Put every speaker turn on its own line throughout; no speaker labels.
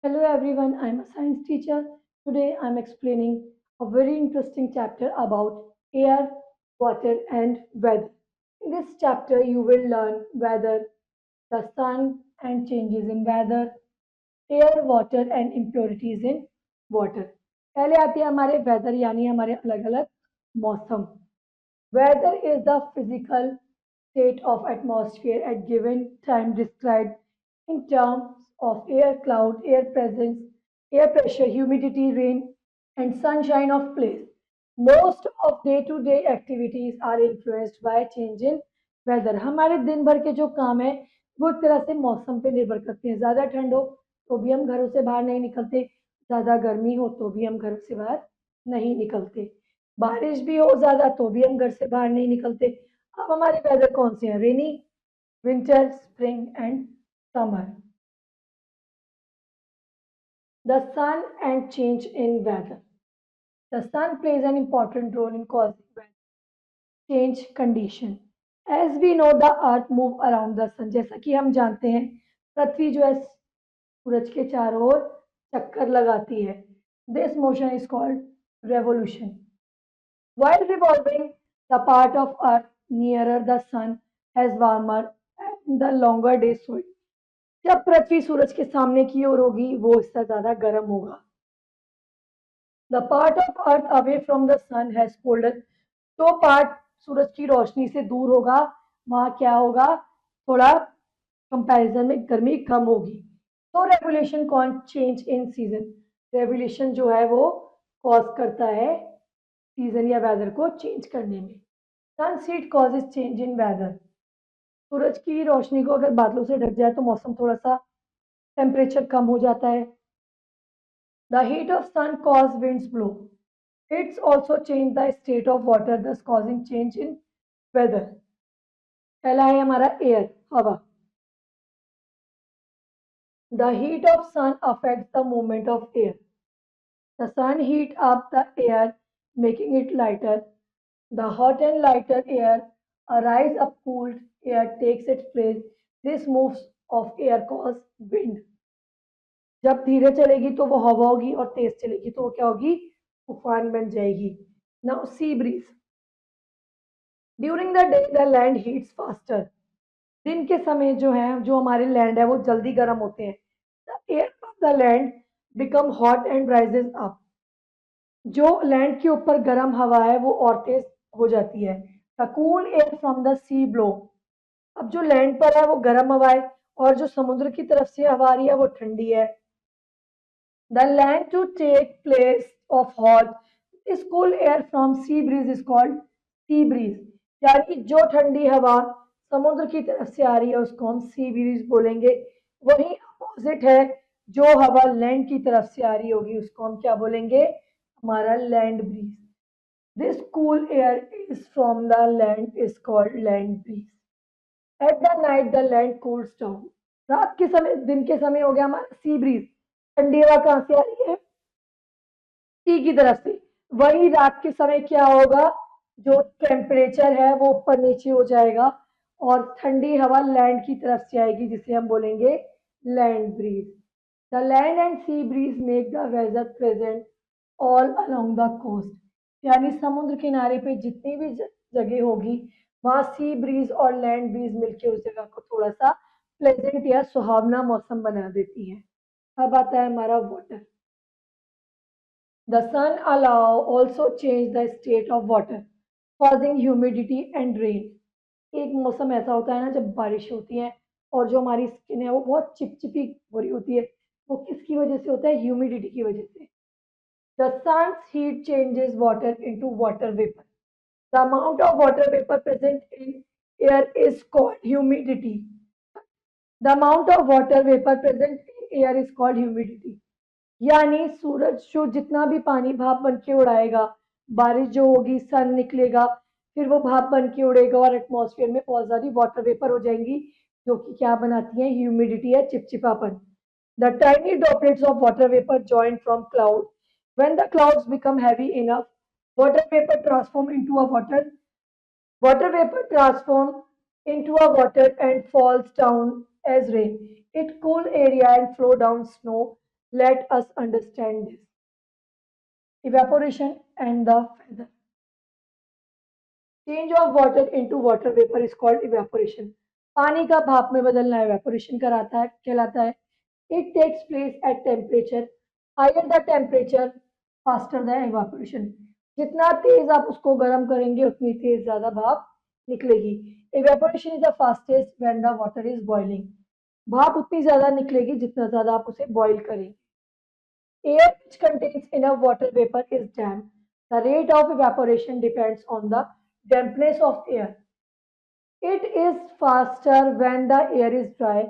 Hello everyone, I'm a science teacher. Today I'm explaining a very interesting chapter about air, water, and weather. In this chapter, you will learn weather, the sun, and changes in weather, air, water, and impurities in water. पहले आती है हमारे weather यानी हमारे अलग अलग मौसम. Weather is the physical state of atmosphere at given time described in terms of air cloud, air presence, air pressure, humidity, rain, and sunshine of place. Most of day-to-day activities are influenced by change in weather. हमारे दिन भर के जो काम है वो एक तरह से मौसम पे निर्भर करते हैं. ज़्यादा ठंड हो तो भी हम घरों से बाहर नहीं निकलते, ज़्यादा गर्मी हो तो भी हम घरों से बाहर नहीं निकलते. बारिश भी हो ज़्यादा तो भी हम घर से बाहर नहीं निकलते. अब हमारे वेदर कौन से हैं? Rainy, winter, spring and summer. The sun and change in weather. The sun plays an important role in causing weather change condition. As we know, the earth move around the sun. जैसा कि हम जानते हैं पृथ्वी जो है सूरज के चारों ओर चक्कर लगाती है. This motion is called revolution. While revolving, the part of Earth nearer the Sun has warmer and the longer days so जब पृथ्वी सूरज के सामने की ओर होगी वो इससे ज्यादा गर्म होगा. The part of Earth away from the Sun has colder. जो पार्ट सूरज की रोशनी से दूर होगा वहाँ क्या होगा, थोड़ा कंपैरिजन में गर्मी कम होगी. तो रेगुलेशन कौन चेंज इन सीजन, रेगुलेशन जो है वो कॉज करता है सीजन या वेदर को चेंज करने में. सनसीट कॉजेज चेंज इन वेदर. सूरज की रोशनी को अगर बादलों से ढक जाए तो मौसम थोड़ा सा टेम्परेचर कम हो जाता है. The heat of sun cause winds blow. It's also change the state of water thus causing change in weather. पहला है हमारा एयर, हवा. The heat of sun affects the movement of air. The sun heat up the air making it lighter. The hot and lighter air arise up, cooled air takes its place. This moves of air cause wind. जब धीरे चलेगी तो वो हवा होगी और तेज चलेगी तो वो क्या होगी, तूफान बन जाएगी. Now sea breeze. During the day the land heats faster. दिन के समय जो है जो हमारे लैंड है वो जल्दी गर्म होते हैं. The air of the land become hot and rises up. जो लैंड के ऊपर गर्म हवा है वो और तेज हो जाती है. The cool air from the sea blow. अब जो लैंड पर है वो गर्म हवा है और जो समुद्र की तरफ से हवा आ रही है वो ठंडी है. The land to take place of hot is cool air from sea breeze is called sea breeze. यानी जो ठंडी हवा समुद्र की तरफ से आ रही है उसको हम सी ब्रीज बोलेंगे. वही अपोजिट है, जो हवा लैंड की तरफ से आ रही होगी उसको हम क्या बोलेंगे, हमारा land breeze. This cool air is from the land is called land breeze. At the night the land cools down. रात के समय, दिन के समय हो गया हमारा सी ब्रीज. ठंडी हवा कहाँ से आ रही है, सी की तरफ से. वही रात के समय क्या होगा, जो टेम्परेचर है वो ऊपर नीचे हो जाएगा और ठंडी हवा लैंड की तरफ से आएगी जिसे हम बोलेंगे land breeze. The land and sea breeze make the weather pleasant all along the coast. यानी समुद्र किनारे पे जितनी भी जगह होगी वहाँ सी ब्रीज और लैंड ब्रीज मिलके उस जगह को थोड़ा सा प्लेजेंट या सुहावना मौसम बना देती है. अब आता है हमारा water. The sun allow also change the state of water causing humidity and rain. एक मौसम ऐसा होता है ना जब बारिश होती है और जो हमारी स्किन है वो बहुत चिपचिपी हो रही होती है. वो किसकी वजह से होता है, ह्यूमिडिटी की वजह से. The sun's heat changes water into water vapor. The amount of water vapor present in air is called humidity. The amount of water vapor present in air is called humidity. यानी सूरज जो जितना भी पानी भाप बन के उड़ाएगा, बारिश जो होगी, सन निकलेगा, फिर वो भाप बन के उड़ेगा और एटमॉस्फेयर में बहुत सारी वाटर वेपर हो जाएंगी जो कि क्या बनाती है, ह्यूमिडिटी या चिपचिपापन. The tiny droplets of water vapour join from cloud. When the clouds become heavy enough, water vapor transform into a water vapor transform into a water and falls down as rain. It cool area and flow down snow. Let us understand this. Evaporation and the feather. Change of water into water vapour is called evaporation. पानी का भाप में बदलना evaporation कराता है कहलाता है. It takes place at temperature. Higher the temperature faster the evaporation. जितना तेज आप उसको गर्म करेंगे उतनी तेज ज्यादा भाप निकलेगी. Evaporation is the fastest when the water is boiling. भाप उतनी ज्यादा निकलेगी जितना ज्यादा आप उसे बॉईल करेंगे. Air which contains enough water vapor is damp. The rate of evaporation depends on the dampness of air. It is faster when the air is dry.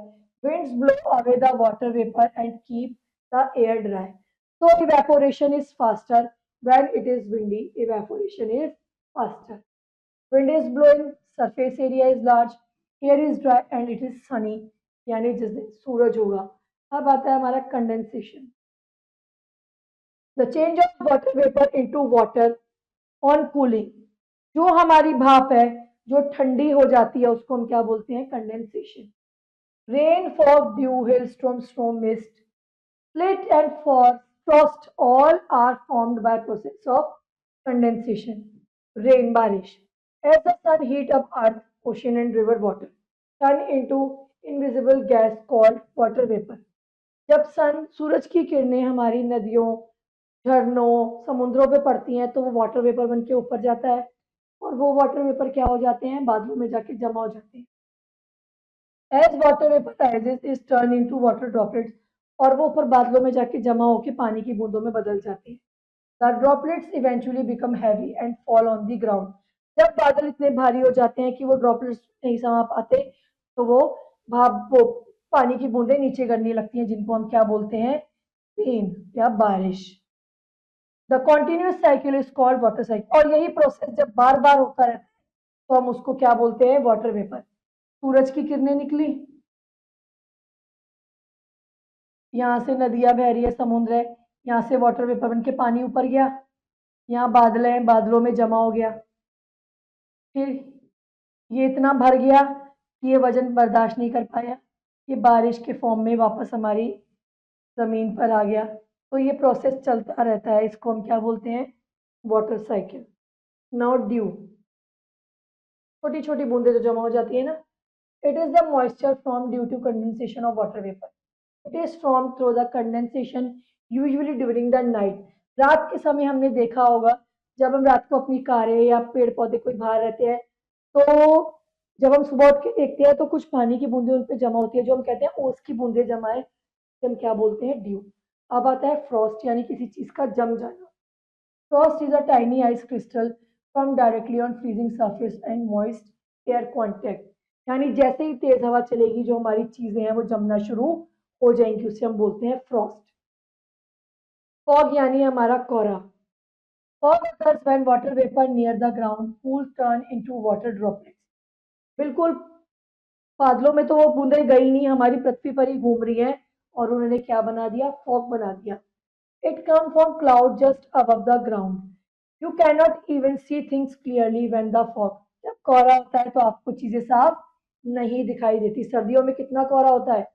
Winds blow away the water vapor and keep the air dry. So evaporation is faster when it is windy. Evaporation is faster. Wind is blowing, surface area is large, air is dry and it is sunny. यानी जिस दिन सूरज होगा. अब आता है हमारा condensation. The change of water vapour into water on cooling. जो हमारी भाप है जो ठंडी हो जाती है उसको हम क्या बोलते हैं? Condensation. Rain, fog, due, hello storm, storm, mist, slit and Frost all are formed by process of condensation. Rain, बारिश. As the sun heat up earth, ocean and river water turn into invisible gas called water vapor. जब सन सूरज की किरणें हमारी नदियों, झरनों, समुद्रों पे पड़ती हैं तो वो वाटर वेपर बन के ऊपर जाता है और वो वाटर वेपर क्या हो जाते हैं? बादलों में जाके जमा हो जाते हैं. As water vapour rises is turn into water droplets. और वो ऊपर बादलों में जाके जमा होके पानी की बूंदों में बदल जाती है. The droplets eventually become heavy and fall on the ground. जब बादल इतने भारी हो जाते हैं कि वो ड्रॉपलेट्स नहीं समा पाते तो वो पानी की बूंदें नीचे गिरने लगती हैं जिनको हम क्या बोलते हैं? रेन या बारिश. The continuous cycle is called water cycle. और यही प्रोसेस जब बार बार होता रहता है तो हम उसको क्या बोलते हैं? Water vapour. सूरज की किरणें निकली, यहाँ से नदियां बह रही है, समुद्र है, यहाँ से वाटर वेपर बन के पानी ऊपर गया, यहाँ बादल है, बादलों में जमा हो गया, फिर ये इतना भर गया कि ये वजन बर्दाश्त नहीं कर पाया, ये बारिश के फॉर्म में वापस हमारी जमीन पर आ गया. तो ये प्रोसेस चलता रहता है. इसको हम क्या बोलते हैं? Water cycle. Now dew. छोटी छोटी बूंदें जो जमा हो जाती है ना. It is the moisture from due to condensation of water vapour. It is from through the condensation usually during the night. रात के समय हमने देखा होगा जब हम रात को अपनी कारें या पेड़ पौधे कोई बाहर रहते हैं तो जब हम सुबह उठ के देखते हैं तो कुछ पानी की बूंदें उन पे जमा होती है जो हम कहते हैं ओस की बूंदें जमा है. हम क्या बोलते हैं? ड्यू. अब आता है फ्रॉस्ट यानी किसी चीज का जम जाना. Frost is a tiny ice crystal formed directly on freezing surface and moist air contact. यानी जैसे ही तेज हवा चलेगी जो हमारी चीजें हैं वो जमना शुरू हो जाएंगी, उसे हम बोलते हैं फ्रॉस्ट. फॉग यानी हमारा कोहरा. Fog occurs when water vapor near the ground cools turn into water droplets. बिल्कुल बादलों में तो वो बूंदें गई नहीं, हमारी पृथ्वी पर ही घूम रही हैं और उन्होंने क्या बना दिया? फॉग बना दिया. It comes from cloud just above the ground. You cannot even see things clearly when the fog. जब कोहरा होता है तो आपको चीजें साफ नहीं दिखाई देती. सर्दियों में कितना कोहरा होता है?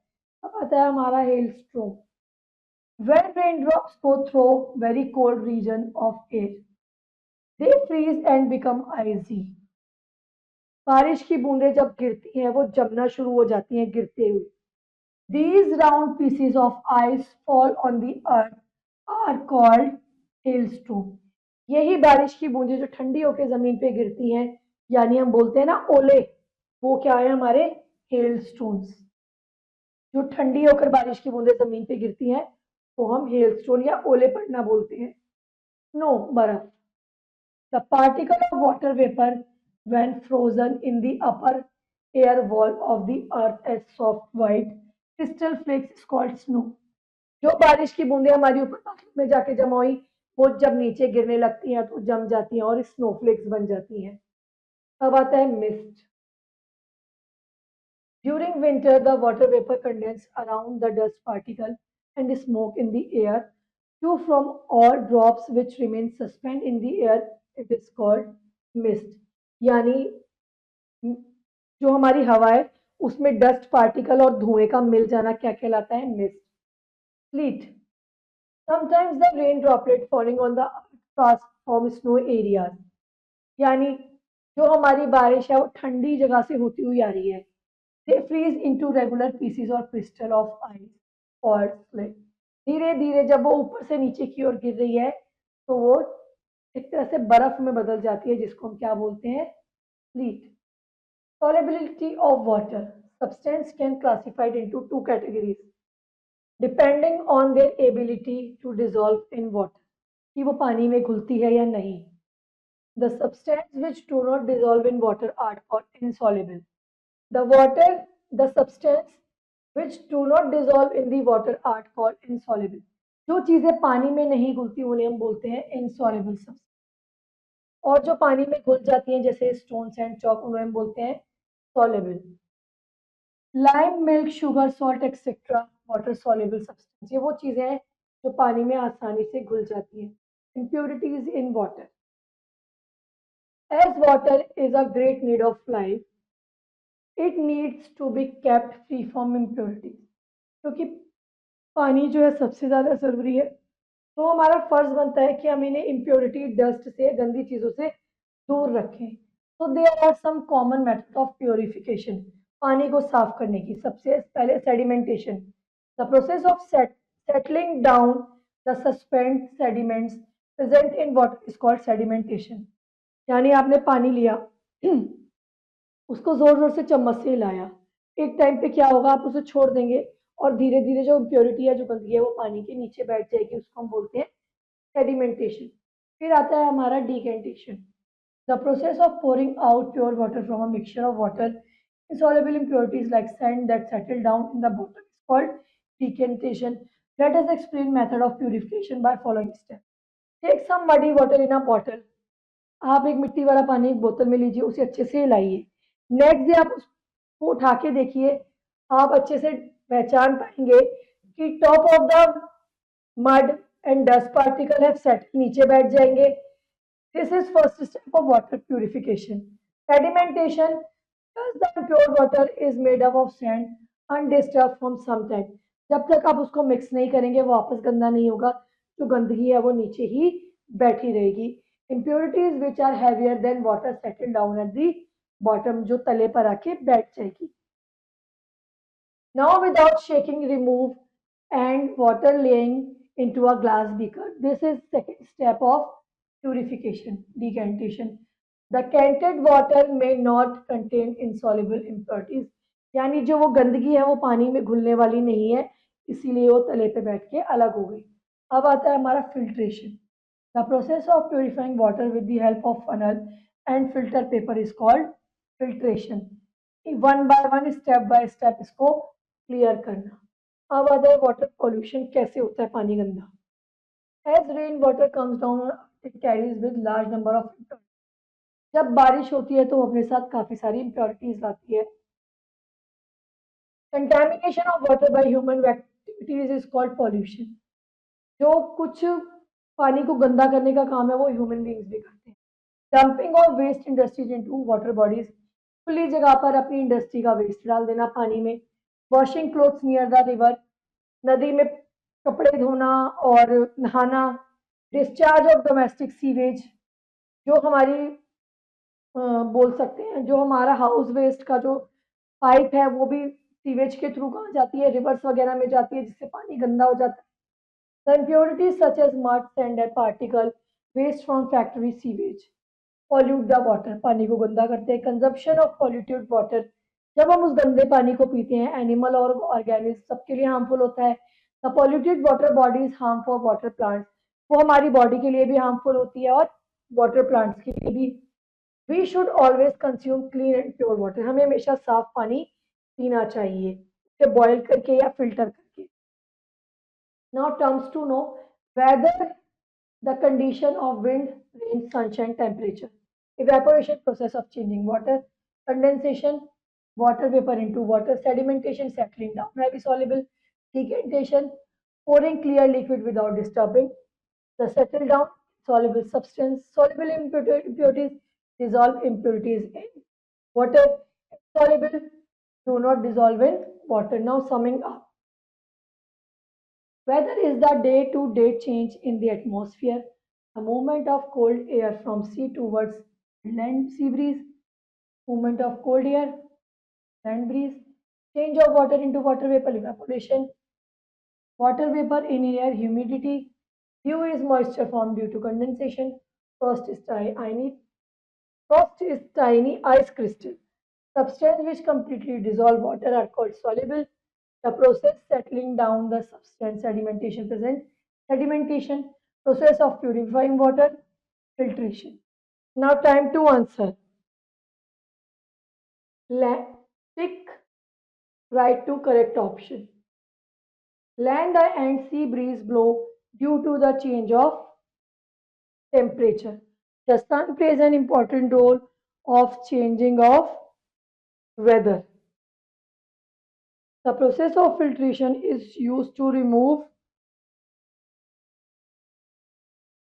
अब आता है हमारा hello storm. When raindrops go through very cold region of air, they freeze and become icy. बारिश की बूंदें जब गिरती हैं वो जमना शुरू हो जाती हैं गिरते हुए. These round pieces of ice fall on the earth are called hailstone. यही बारिश की बूंदें जो ठंडी होकर जमीन पे गिरती हैं यानी हम बोलते हैं ना ओले, वो क्या है? हमारे हेलस्टोन्स. जो ठंडी होकर बारिश की बूंदें जमीन पे गिरती हैं तो हम हेलस्टोन या ओले पड़ना बोलते हैं. स्नो, बर्फ. The particle of water vapour when frozen in the upper air wall of the earth as soft white crystal flakes is called snow. जो बारिश की बूंदें हमारी ऊपर बादलों में जाके जमा हुई वो जब नीचे गिरने लगती हैं तो जम जाती हैं और स्नोफ्लेक्स बन जाती हैं. अब आता है mist. During winter the water vapour condense around the dust particle and smoke in the air to from और drops which remain suspend in the air. It is called mist. यानी जो हमारी हवा है उसमें डस्ट पार्टिकल और धुएं का मिल जाना क्या कहलाता है? Mist. Slit. Sometimes the rain droplet falling on the fast form snow areas, यानी जो हमारी बारिश है वो ठंडी जगह से होती हुई आ रही है. They freeze into regular pieces or crystal of ice or slate. धीरे धीरे जब वो ऊपर से नीचे की ओर गिर रही है तो वो एक तरह से बर्फ में बदल जाती है, जिसको हम क्या बोलते हैं, slit. Solubility of water. Substance can classified into two categories depending on their ability to dissolve in water. कि वो पानी में घुलती है या नहीं. The substance which do not dissolve in water are called insoluble. The substance which do not dissolve in the water are called insoluble. जो चीजें पानी में नहीं घुलती उन्हें हम बोलते हैं insoluble substance. और जो पानी में घुल जाती हैं जैसे स्टोन सैंड चॉक उन्हें हम बोलते हैं soluble. Lime milk sugar salt etcetera water soluble substance, ये वो चीजें हैं जो पानी में आसानी से घुल जाती हैं. Impurities in water. As water is a great need of life, it needs to be kept free from impurities. क्योंकि पानी जो है सबसे ज़्यादा ज़रूरी है, तो हमारा फ़र्ज़ बनता है कि हम इन्हें इम्प्योरिटी डस्ट से, गंदी चीज़ों से दूर रखें. तो there are some common method of purification, पानी को साफ करने की. सबसे पहले sedimentation. The process of settling down the suspend sediments present in water is called sedimentation. यानी आपने पानी लिया, उसको जोर जोर से चम्मच से हिलाया, एक टाइम पे क्या होगा, आप उसे छोड़ देंगे और धीरे धीरे जो इम्प्योरिटी है, जो गंदगी है, वो पानी के नीचे बैठ जाएगी. उसको हम बोलते हैं सेडिमेंटेशन. फिर आता है हमारा decantation. The process of pouring out pure water from a mixture of water insoluble impurities like sand that settle down in the bottom is called decantation. Let us explain method of purification by following steps. Take some muddy water in a bottle. आप एक मिट्टी वाला पानी एक बोतल में लीजिए, उसे अच्छे से हिलाइए. नेक्स्ट डे आप उसको उठा के देखिए, आप अच्छे से पहचान पाएंगे कि top of the mud and dust particle have set, नीचे बैठ जाएंगे. This is first step of water purification. Sedimentation. The pure water is made up of sand undisturbed from some time. जब तक आप उसको मिक्स नहीं करेंगे वापस गंदा नहीं होगा, जो गंदगी है वो नीचे ही बैठी रहेगी. impurities which are heavier than water settle down at the bottom, जो तले पर आके बैठ जाएगी. Now without shaking remove and water laying into a glass beaker. This is second step of purification, decantation. The canted water may not contain insoluble impurities. यानी जो वो गंदगी है वो पानी में घुलने वाली नहीं है, इसीलिए वो तले पे बैठ के अलग हो गई. अब आता है हमारा filtration. The process of purifying water with the help of funnel and filter paper is called filtration. One by one, step by step इसको क्लियर करना. अब आता है वाटर पॉल्यूशन, कैसे होता है पानी गंदा. As rain water comes down it carries with large number of impurities. जब बारिश होती है तो वो अपने साथ काफी सारी इम्प्योरिटीज लाती है. Contamination of water by human activities is called pollution. जो कुछ पानी को गंदा करने का काम है वो ह्यूमन बींग्स भी करते हैं. Dumping of waste industries into water bodies. खुली जगह पर अपनी इंडस्ट्री का वेस्ट डाल देना पानी में. Washing clothes near the river. नदी में कपड़े धोना और नहाना. Discharge of domestic sewage. जो हमारी बोल सकते हैं, जो हमारा हाउस वेस्ट का जो पाइप है वो भी सीवेज के थ्रू कहाँ जाती है, रिवर्स वगैरह में जाती है, जिससे पानी गंदा हो जाता है. The impurities such as mud, sand and particle waste from factory sewage pollute the water. पानी को गंदा करते हैं. Consumption of polluted water. जब हम उस गंदे पानी को पीते हैं, एनिमल और ऑर्गेनिज्म सबके लिए हार्मफुल होता है. The polluted water body is harm for water plants. वो हमारी बॉडी के लिए भी हार्मफुल होती है और वाटर प्लांट्स के लिए भी. We should always consume clean and pure water. हमें हमेशा साफ पानी पीना चाहिए, उसे बॉयल करके या फिल्टर करके. Now comes to know whether the condition of wind, rain, sunshine, temperature, evaporation process of changing water, condensation, water vapor into water, sedimentation, settling down heavy soluble, decantation, pouring clear liquid without disturbing the settle down soluble substance, soluble impurities, dissolve impurities in water, soluble do not dissolve in water. Now summing up. Weather is the day-to-day change in the atmosphere, the movement of cold air from sea towards land, sea breeze, movement of cold air, land breeze, change of water into water vapor, evaporation, water vapor in air, humidity, dew is moisture formed due to condensation, frost is tiny, frost is tiny ice crystal. Substance which completely dissolve water are called soluble. The process settling down the substance sedimentation present. Sedimentation, process of purifying water, filtration. Now time to answer. Tick right to correct option. Land and sea breeze blow due to the change of temperature. The sun plays an important role of changing of weather. The process of filtration is used to remove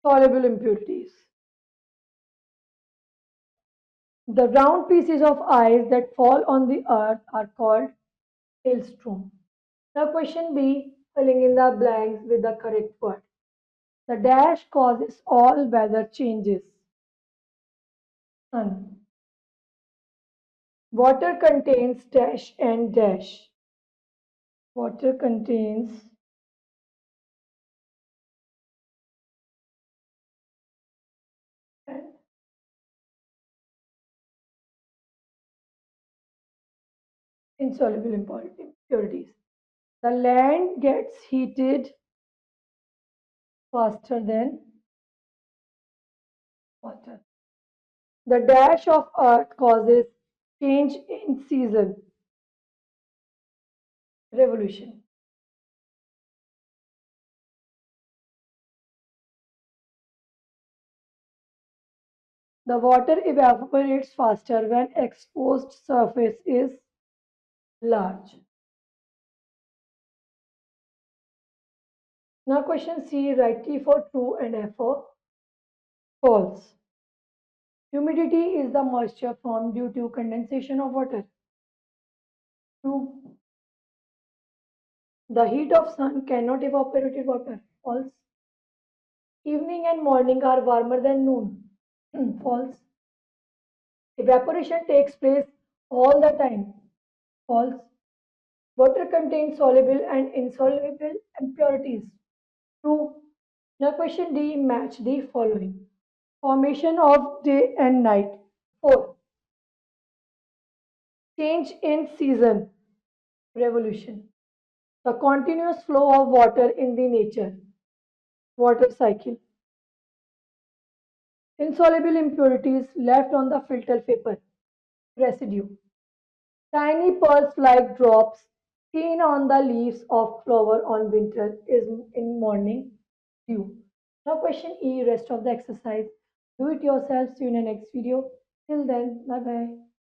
soluble impurities. The round pieces of ice that fall on the earth are called hailstone. Now question B, filling in the blanks with the correct word. The dash causes all weather changes. Sun. Water contains dash and dash. Water contains and insoluble impurities. The land gets heated faster than water. The dash of earth causes change in season. Revolution. The water evaporates faster when exposed surface is large. Now question C, write T for true and F for false. Humidity is the moisture formed due to condensation of water. True. The heat of sun cannot evaporate water. False. Evening and morning are warmer than noon. False. Evaporation takes place all the time. False. Water contains soluble and insoluble impurities. True. Now question D, match the following. Formation of day and night. 4. Change in season. Revolution. The continuous flow of water in the nature. Water cycle. Insoluble impurities left on the filter paper. Residue. Tiny pearls-like drops seen on the leaves of flower on winter is in morning dew. Now question E, rest of the exercise. Do it yourself. See you in the next video. Till then, bye bye.